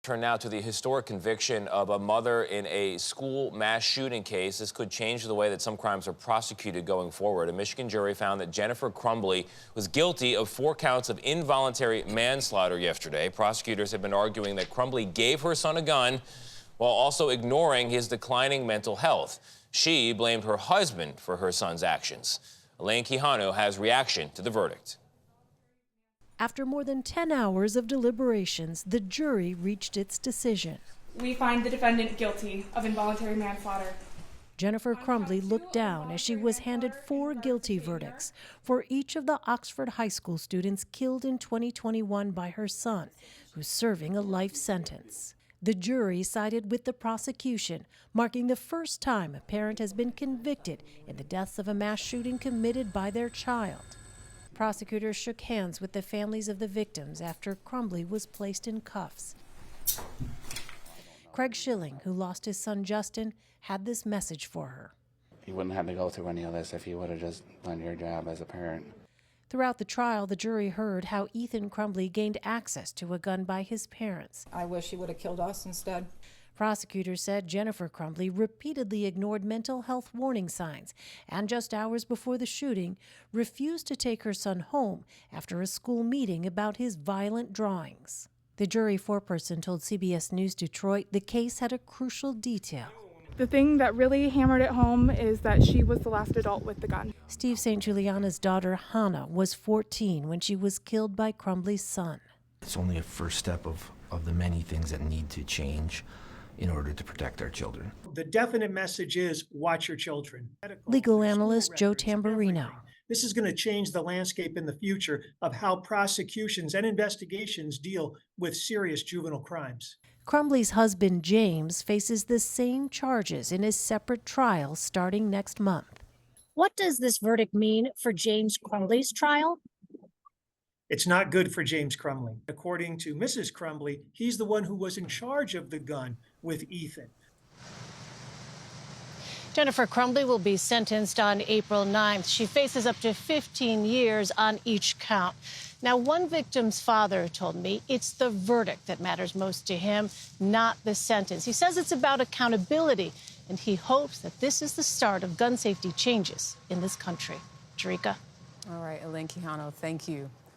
Turn now to the historic conviction of a mother in a school mass shooting case. This could change the way that some crimes are prosecuted going forward. A Michigan jury found that Jennifer Crumbley was guilty of 4 counts of involuntary manslaughter yesterday. Prosecutors have been arguing that Crumbley gave her son a gun while also ignoring his declining mental health. She blamed her husband for her son's actions. Elaine Quijano has reaction to the verdict. After more than 10 hours of deliberations, the jury reached its decision. We find the defendant guilty of involuntary manslaughter. Jennifer Crumbley looked down as she was handed 4 guilty verdicts for each of the Oxford High School students killed in 2021 by her son, who's serving a life sentence. The jury sided with the prosecution, marking the first time a parent has been convicted in the deaths of a mass shooting committed by their child. Prosecutors shook hands with the families of the victims after Crumbley was placed in cuffs. Craig Schilling, who lost his son Justin, had this message for her. You wouldn't have to go through any of this if you would have just done your job as a parent. Throughout the trial, the jury heard how Ethan Crumbley gained access to a gun by his parents. I wish he would have killed us instead. Prosecutors said Jennifer Crumbley repeatedly ignored mental health warning signs and just hours before the shooting refused to take her son home after a school meeting about his violent drawings. The jury foreperson told CBS News Detroit the case had a crucial detail. The thing that really hammered it home is that she was the last adult with the gun. Steve St. Juliana's daughter Hannah was 14 when she was killed by Crumbley's son. It's only a first step of the many things that need to change in order to protect our children. The definite message is watch your children. Legal analyst Joe Tamburino. This is going to change the landscape in the future of how prosecutions and investigations deal with serious juvenile crimes. Crumbley's husband James faces the same charges in his separate trial starting next month. What does this verdict mean for James Crumbley's trial? It's not good for James Crumbley. According to Mrs. Crumbley, he's the one who was in charge of the gun with Ethan. Jennifer Crumbley will be sentenced on April 9th. She faces up to 15 years on each count. Now, one victim's father told me it's the verdict that matters most to him, not the sentence. He says it's about accountability, and he hopes that this is the start of gun safety changes in this country. Jerika. All right, Elaine Quijano, thank you.